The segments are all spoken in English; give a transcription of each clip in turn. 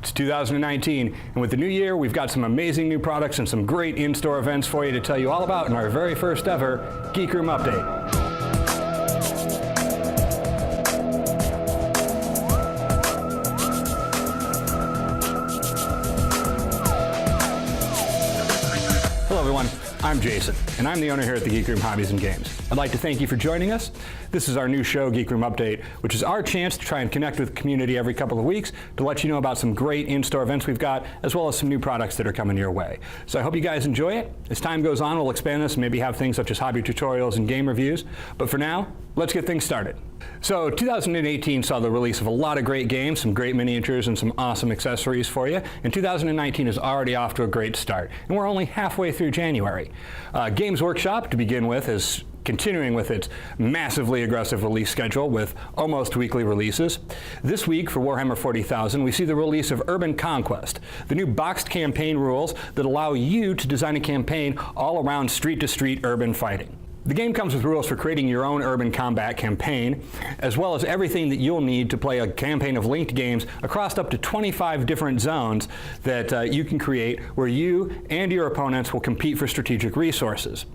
It's 2019, and with the new year, we've got some amazing new products and some great in-store events for you to tell you all about in our very first ever Geek Room Update. Hello everyone, I'm Jason, and I'm the owner here at the Geek Room Hobbies and Games. I'd like to thank you for joining us. This is our new show, Geek Room Update, which is our chance to try and connect with the community every couple of weeks to let you know about some great in-store events we've got, as well as some new products that are coming your way. So I hope you guys enjoy it. As time goes on, we'll expand this and maybe have things such as hobby tutorials and game reviews. But for now, let's get things started. So 2018 saw the release of a lot of great games, some great miniatures, and some awesome accessories for you. And 2019 is already off to a great start, and we're only halfway through January. Games Workshop, to begin with, is continuing with its massively aggressive release schedule with almost weekly releases. This week for Warhammer 40,000, we see the release of Urban Conquest, the new boxed campaign rules that allow you to design a campaign all around street-to-street urban fighting. The game comes with rules for creating your own urban combat campaign, as well as everything that you'll need to play a campaign of linked games across up to 25 different zones that you can create where you and your opponents will compete for strategic resources.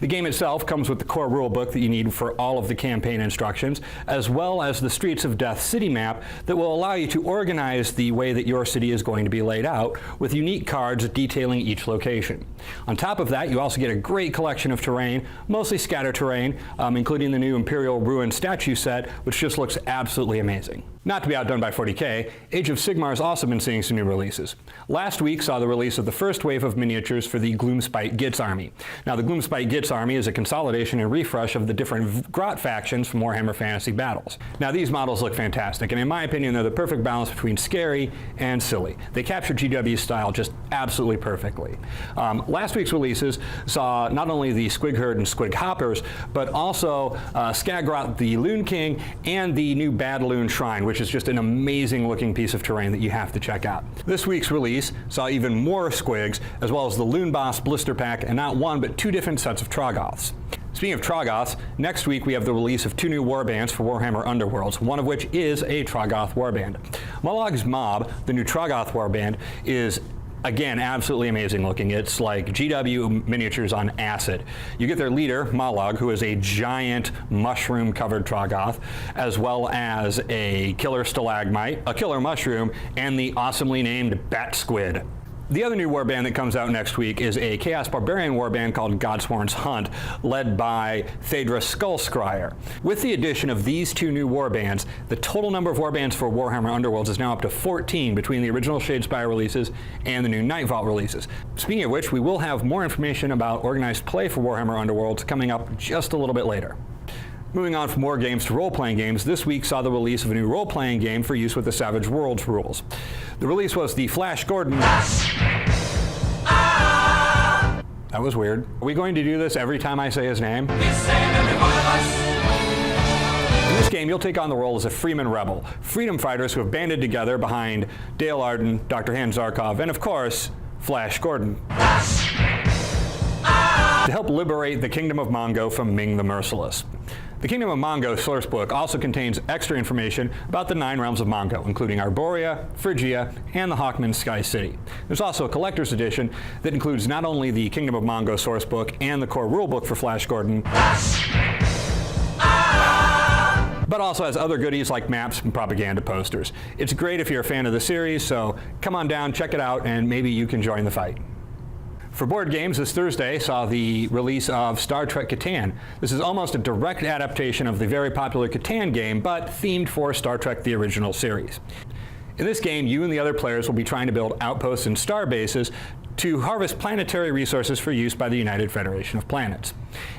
The game itself comes with the core rulebook that you need for all of the campaign instructions, as well as the Streets of Death city map that will allow you to organize the way that your city is going to be laid out with unique cards detailing each location. On top of that, you also get a great collection of terrain, mostly scatter terrain, including the new Imperial Ruin statue set, which just looks absolutely amazing. Not to be outdone by 40K, Age of Sigmar has also been seeing some new releases. Last week saw the release of the first wave of miniatures for the Gloomspite Gitz army. Now the Gloomspite Gitz army is a consolidation and refresh of the different Grot factions from Warhammer Fantasy Battles. Now these models look fantastic, and in my opinion they're the perfect balance between scary and silly. They capture GW's style just absolutely perfectly. Last week's releases saw not only the Squig Herd and Squig Hoppers, but also Skagrot the Loon King and the new Badaloon Shrine, which is just an amazing looking piece of terrain that you have to check out. This week's release saw even more Squigs, as well as the Loon Boss Blister Pack, and not one but two different sets of Troggoths. Speaking of Troggoths, next week we have the release of two new warbands for Warhammer Underworlds, one of which is a Troggoth warband. Mollog's Mob, the new Troggoth warband, is again, absolutely amazing looking. It's like GW miniatures on acid. You get their leader, Mollog, who is a giant mushroom-covered Troggoth, as well as a killer stalagmite, a killer mushroom, and the awesomely named Bat Squid. The other new warband that comes out next week is a Chaos Barbarian warband called Godsworn's Hunt, led by Phaedra Skullscryer. With the addition of these two new warbands, the total number of warbands for Warhammer Underworlds is now up to 14 between the original Shadespire releases and the new Night Vault releases. Speaking of which, we will have more information about organized play for Warhammer Underworlds coming up just a little bit later. Moving on from war games to role-playing games, this week saw the release of a new role-playing game for use with the Savage Worlds rules. The release was the Flash Gordon. That was weird. Are we going to do this every time I say his name? In this game, you'll take on the role as a Freeman Rebel, freedom fighters who have banded together behind Dale Arden, Dr. Hans Zarkov, and of course, Flash Gordon, to help liberate the Kingdom of Mongo from Ming the Merciless. The Kingdom of Mongo sourcebook also contains extra information about the 9 realms of Mongo, including Arborea, Phrygia, and the Hawkman Sky City. There's also a collector's edition that includes not only the Kingdom of Mongo sourcebook and the core rulebook for Flash Gordon, but also has other goodies like maps and propaganda posters. It's great if you're a fan of the series, so come on down, check it out, and maybe you can join the fight. For board games, this Thursday saw the release of Star Trek Catan. This is almost a direct adaptation of the very popular Catan game, but themed for Star Trek the original series. In this game, you and the other players will be trying to build outposts and star bases to harvest planetary resources for use by the United Federation of Planets.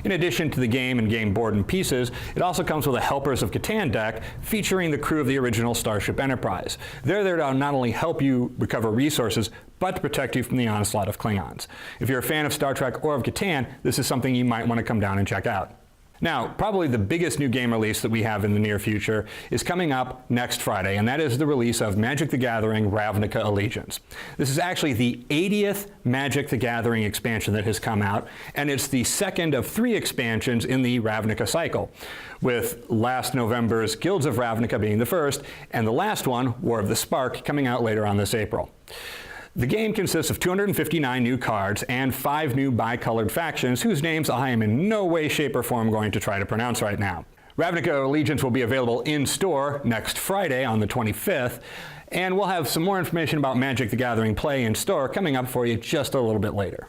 In addition to the game and game board and pieces, it also comes with a Helpers of Catan deck featuring the crew of the original Starship Enterprise. They're there to not only help you recover resources, but to protect you from the onslaught of Klingons. If you're a fan of Star Trek or of Catan, this is something you might want to come down and check out. Now, probably the biggest new game release that we have in the near future is coming up next Friday, and that is the release of Magic the Gathering Ravnica Allegiance. This is actually the 80th Magic the Gathering expansion that has come out, and it's the second of 3 expansions in the Ravnica cycle, with last November's Guilds of Ravnica being the first, and the last one, War of the Spark, coming out later on this April. The game consists of 259 new cards and 5 new bi-colored factions whose names I am in no way, shape, or form going to try to pronounce right now. Ravnica Allegiance will be available in store next Friday on the 25th, and we'll have some more information about Magic the Gathering play in store coming up for you just a little bit later.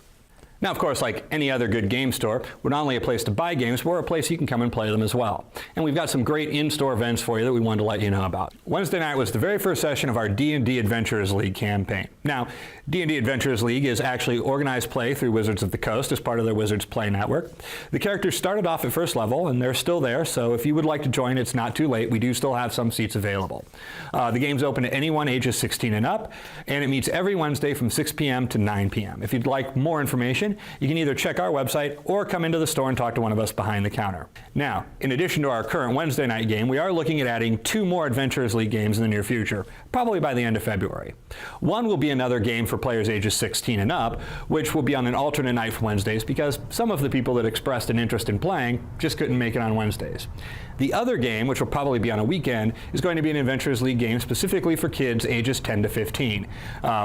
Now, of course, like any other good game store, we're not only a place to buy games, but we're a place you can come and play them as well. And we've got some great in-store events for you that we wanted to let you know about. Wednesday night was the very first session of our D&D Adventurers League campaign. Now, D&D Adventurers League is actually organized play through Wizards of the Coast as part of their Wizards Play Network. The characters started off at first level, and they're still there, so if you would like to join, it's not too late. We do still have some seats available. The game's open to anyone ages 16 and up, and it meets every Wednesday from 6 p.m. to 9 p.m. If you'd like more information, you can either check our website or come into the store and talk to one of us behind the counter. Now, in addition to our current Wednesday night game, we are looking at adding 2 more Adventurers League games in the near future, probably by the end of February. One will be another game for players ages 16 and up, which will be on an alternate night for Wednesdays because some of the people that expressed an interest in playing just couldn't make it on Wednesdays. The other game, which will probably be on a weekend, is going to be an Adventurers League game specifically for kids ages 10 to 15.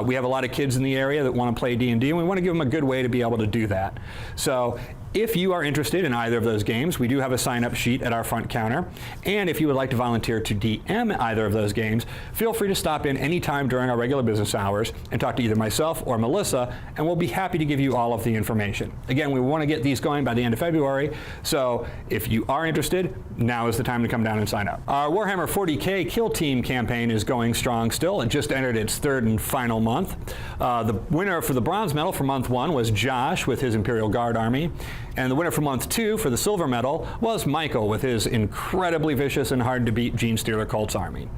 We have a lot of kids in the area that want to play D&D, and we want to give them a good way to be able to do that. So if you are interested in either of those games, we do have a sign-up sheet at our front counter. And if you would like to volunteer to DM either of those games, feel free to stop in anytime during our regular business hours and talk to either myself or Melissa, and we'll be happy to give you all of the information. Again, we want to get these going by the end of February, so if you are interested, now is the time to come down and sign up. Our Warhammer 40K Kill Team campaign is going strong still. It just entered its 3rd and final month. The winner for the bronze medal for month 1 was Josh with his Imperial Guard army. And the winner for month 2 for the silver medal was Michael with his incredibly vicious and hard to beat Gene Stealer Colts army.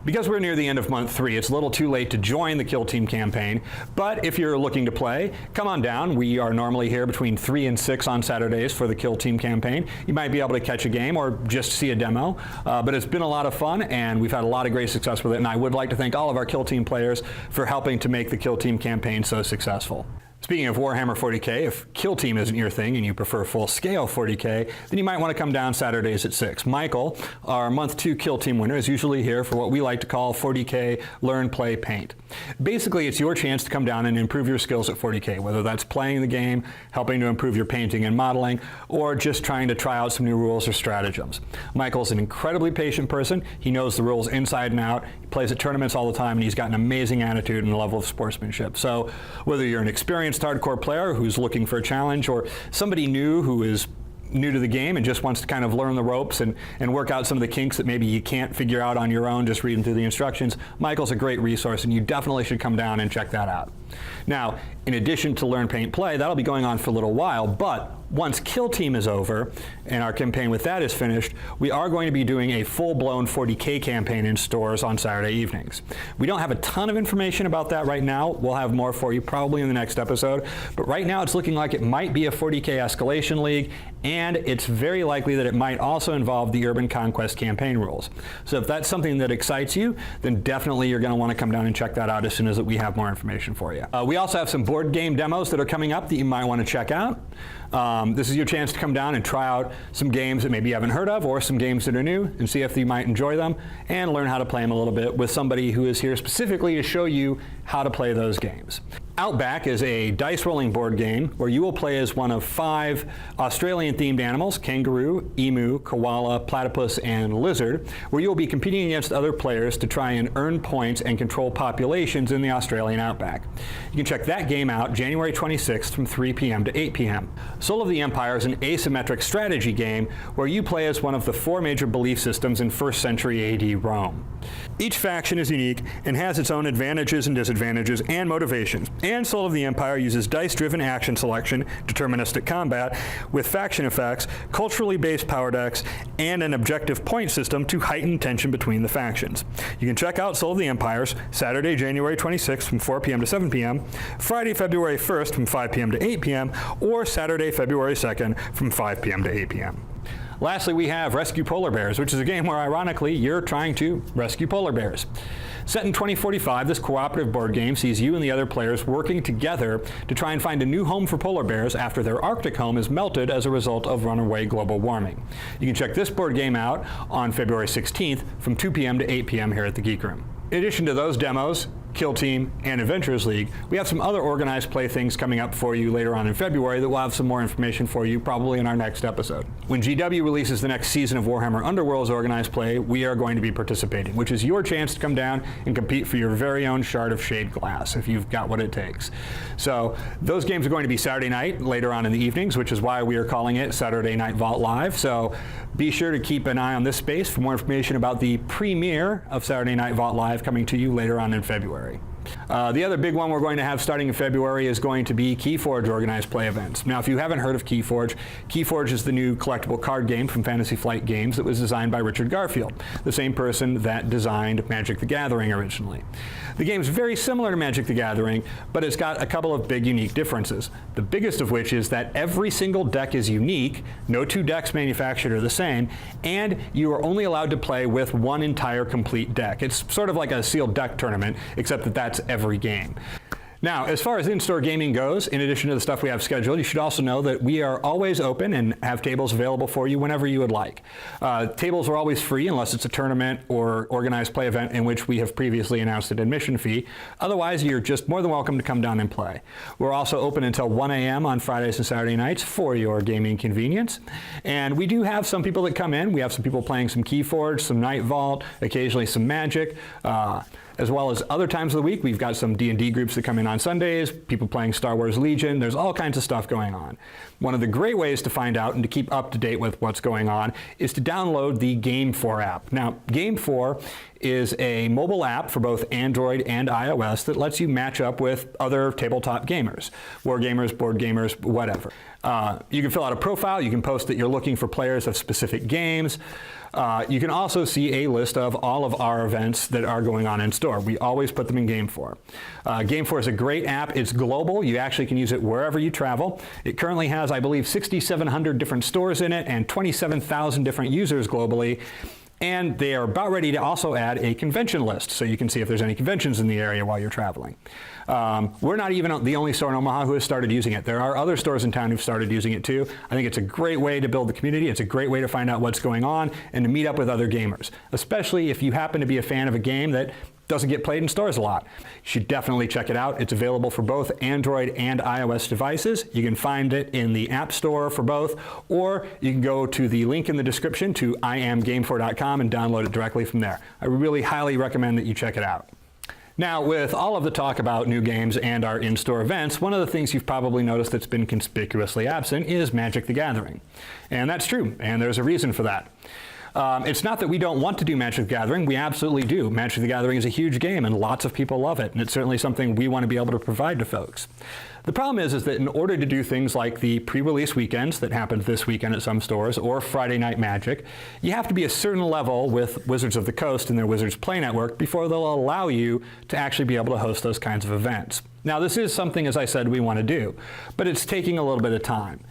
Because we're near the end of month 3, it's a little too late to join the Kill Team campaign, but if you're looking to play, come on down. We are normally here between 3 and 6 on Saturdays for the Kill Team campaign. You might be able to catch a game or just see a demo, but it's been a lot of fun and we've had a lot of great success with it, and I would like to thank all of our Kill Team players for helping to make the Kill Team campaign so successful. Speaking of Warhammer 40K, if Kill Team isn't your thing and you prefer full-scale 40K, then you might want to come down Saturdays at 6. Michael, our month 2 Kill Team winner, is usually here for what we like to call 40K Learn, Play, Paint. Basically, it's your chance to come down and improve your skills at 40K, whether that's playing the game, helping to improve your painting and modeling, or just trying to try out some new rules or stratagems. Michael's an incredibly patient person. He knows the rules inside and out. He plays at tournaments all the time, and he's got an amazing attitude and a level of sportsmanship. So whether you're an experienced hardcore player who's looking for a challenge, or somebody new who is new to the game and just wants to kind of learn the ropes and work out some of the kinks that maybe you can't figure out on your own just reading through the instructions, Michael's a great resource and you definitely should come down and check that out. Now, in addition to Learn, Paint, Play, that'll be going on for a little while, but once Kill Team is over and our campaign with that is finished, we are going to be doing a full-blown 40K campaign in stores on Saturday evenings. We don't have a ton of information about that right now. We'll have more for you probably in the next episode, but right now it's looking like it might be a 40K Escalation League, and it's very likely that it might also involve the Urban Conquest campaign rules. So if that's something that excites you, then definitely you're going to want to come down and check that out as soon as we have more information for you. We also have some board game demos that are coming up that you might want to check out. This is your chance to come down and try out some games that maybe you haven't heard of, or some games that are new, and see if you might enjoy them and learn how to play them a little bit with somebody who is here specifically to show you how to play those games. Outback is a dice rolling board game where you will play as one of 5 Australian-themed animals: kangaroo, emu, koala, platypus, and lizard, where you will be competing against other players to try and earn points and control populations in the Australian outback. You can check that game out January 26th from 3 p.m. to 8 p.m. Soul of the Empire is an asymmetric strategy game where you play as one of the 4 major belief systems in 1st century AD Rome. Each faction is unique and has its own advantages and disadvantages and motivations. And Soul of the Empire uses dice-driven action selection, deterministic combat, with faction effects, culturally based power decks, and an objective point system to heighten tension between the factions. You can check out Soul of the Empires Saturday, January 26th from 4 p.m. to 7 p.m., Friday, February 1st from 5 p.m. to 8 p.m., or Saturday, February 2nd from 5 p.m. to 8 p.m. Lastly, we have Rescue Polar Bears, which is a game where, ironically, you're trying to rescue polar bears. Set in 2045, this cooperative board game sees you and the other players working together to try and find a new home for polar bears after their Arctic home is melted as a result of runaway global warming. You can check this board game out on February 16th from 2 p.m. to 8 p.m. here at the Geek Room. In addition to those demos, Kill Team, and Adventurers League, we have some other organized play things coming up for you later on in February that we'll have some more information for you probably in our next episode. When GW releases the next season of Warhammer Underworld's organized play, we are going to be participating, which is your chance to come down and compete for your very own shard of shade glass, if you've got what it takes. So those games are going to be Saturday night, later on in the evenings, which is why we are calling it Saturday Night Vault Live. So be sure to keep an eye on this space for more information about the premiere of Saturday Night Vault Live coming to you later on in February. The other big one we're going to have starting in February is going to be Keyforge organized play events. Now, if you haven't heard of Keyforge, Keyforge is the new collectible card game from Fantasy Flight Games that was designed by Richard Garfield, the same person that designed Magic the Gathering originally. The game's very similar to Magic the Gathering, but it's got a couple of big unique differences. The biggest of which is that every single deck is unique, no two decks manufactured are the same, and you are only allowed to play with one entire complete deck. It's sort of like a sealed deck tournament, except that that's every game. Now, as far as InStore Gaming goes, in addition to the stuff we have scheduled, you should also know that we are always open and have tables available for you whenever you would like. Tables are always free unless it's a tournament or organized play event in which we have previously announced an admission fee. Otherwise, you're just more than welcome to come down and play. We're also open until 1 a.m. on Fridays and Saturday nights for your gaming convenience. And we do have some people that come in. We have some people playing some Keyforge, some Night Vault, occasionally some Magic. As well as other times of the week, we've got some D&D groups that come in on Sundays, people playing Star Wars Legion. There's all kinds of stuff going on. One of the great ways to find out and to keep up to date with what's going on is to download the GameFor app. Now, GameFor is a mobile app for both Android and iOS that lets you match up with other tabletop gamers, war gamers, board gamers, whatever. You can fill out a profile, you can post that you're looking for players of specific games. You can also see a list of all of our events that are going on in store. We always put them in GameFor. GameFor is a great app. It's global. You actually can use it wherever you travel. It currently has, I believe, 6,700 different stores in it and 27,000 different users globally. And they are about ready to also add a convention list, so you can see if there's any conventions in the area while you're traveling. We're not even the only store in Omaha who has started using it. There are other stores in town who've started using it too. I think it's a great way to build the community. It's a great way to find out what's going on and to meet up with other gamers, especially if you happen to be a fan of a game that doesn't get played in stores a lot. You should definitely check it out. It's available for both Android and iOS devices. You can find it in the App Store for both, or you can go to the link in the description to iamgamefor.com and download it directly from there. I really highly recommend that you check it out. Now, with all of the talk about new games and our in-store events, one of the things you've probably noticed that's been conspicuously absent is Magic the Gathering. And that's true, and there's a reason for that. It's not that we don't want to do Magic the Gathering, we absolutely do. Magic the Gathering is a huge game and lots of people love it, and it's certainly something we want to be able to provide to folks. The problem is that in order to do things like the pre-release weekends that happened this weekend at some stores, or Friday Night Magic, you have to be a certain level with Wizards of the Coast and their Wizards Play Network before they'll allow you to actually be able to host those kinds of events. Now, this is something, as I said, we want to do, but it's taking a little bit of time.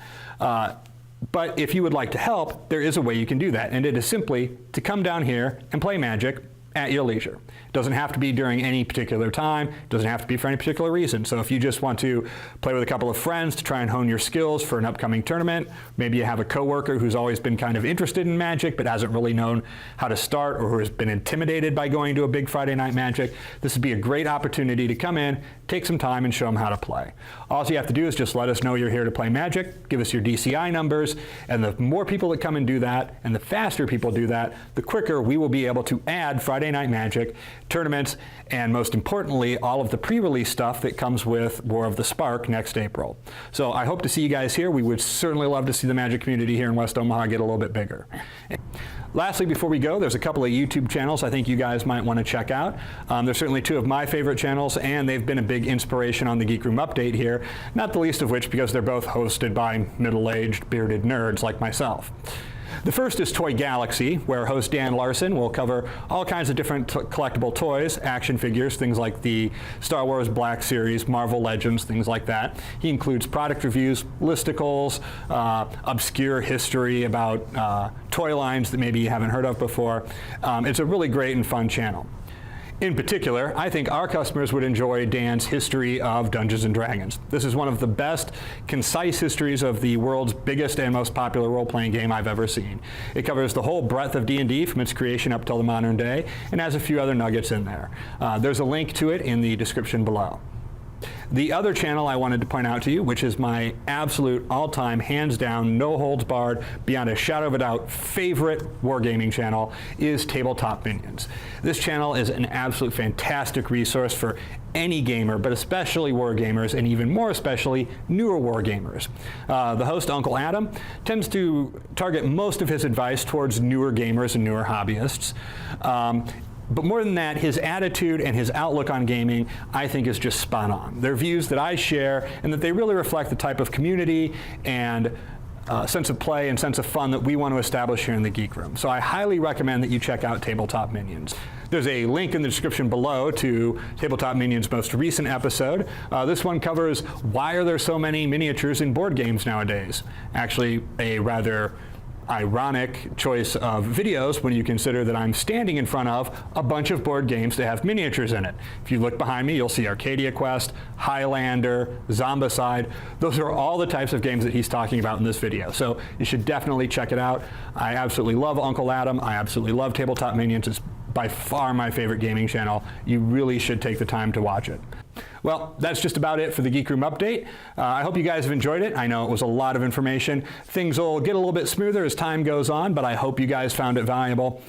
But if you would like to help, there is a way you can do that, and it is simply to come down here and play Magic at your leisure. It doesn't have to be during any particular time, it doesn't have to be for any particular reason. So if you just want to play with a couple of friends to try and hone your skills for an upcoming tournament, maybe you have a coworker who's always been kind of interested in Magic but hasn't really known how to start, or who has been intimidated by going to a big Friday Night Magic, this would be a great opportunity to come in, take some time, and show them how to play. All you have to do is just let us know you're here to play Magic, give us your DCI numbers, and the more people that come and do that, and the faster people do that, the quicker we will be able to add Friday Night Magic, tournaments, and most importantly, all of the pre-release stuff that comes with War of the Spark next April. So I hope to see you guys here. We would certainly love to see the Magic community here in West Omaha get a little bit bigger. Lastly, before we go, there's a couple of YouTube channels I think you guys might want to check out. There's certainly two of my favorite channels, and they've been a big inspiration on the Geek Room update here, not the least of which because they're both hosted by middle-aged, bearded nerds like myself. The first is Toy Galaxy, where host Dan Larson will cover all kinds of different collectible toys, action figures, things like the Star Wars Black Series, Marvel Legends, things like that. He includes product reviews, listicles, obscure history about toy lines that maybe you haven't heard of before. It's a really great and fun channel. In particular, I think our customers would enjoy Dan's history of Dungeons & Dragons. This is one of the best, concise histories of the world's biggest and most popular role-playing game I've ever seen. It covers the whole breadth of D&D from its creation up till the modern day, and has a few other nuggets in there. There's a link to it in the description below. The other channel I wanted to point out to you, which is my absolute all-time, hands-down, no-holds-barred, beyond a shadow of a doubt, favorite wargaming channel, is Tabletop Minions. This channel is an absolute fantastic resource for any gamer, but especially wargamers, and even more especially newer wargamers. The host, Uncle Adam, tends to target most of his advice towards newer gamers and newer hobbyists. But more than that, his attitude and his outlook on gaming, I think, is just spot on. They're views that I share, and that they really reflect the type of community and sense of play and sense of fun that we want to establish here in the Geek Room. So I highly recommend that you check out Tabletop Minions. There's a link in the description below to Tabletop Minions' most recent episode. This one covers why are there so many miniatures in board games nowadays. Actually, a rather ironic choice of videos when you consider that I'm standing in front of a bunch of board games that have miniatures in it. If you look behind me, you'll see Arcadia Quest, Highlander, Zombicide. Those are all the types of games that he's talking about in this video. So you should definitely check it out. I absolutely love Uncle Adam. I absolutely love Tabletop Minions. It's by far my favorite gaming channel. You really should take the time to watch it. Well, that's just about it for the Geek Room update. I hope you guys have enjoyed it. I know it was a lot of information. Things will get a little bit smoother as time goes on, but I hope you guys found it valuable.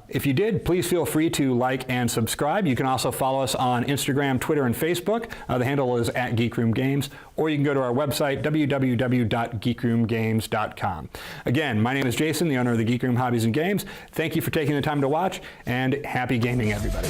If you did, please feel free to like and subscribe. You can also follow us on Instagram, Twitter, and Facebook. The handle is @GeekRoomGames, or you can go to our website, www.geekroomgames.com. Again, my name is Jason, the owner of the Geek Room Hobbies and Games. Thank you for taking the time to watch, and happy gaming, everybody.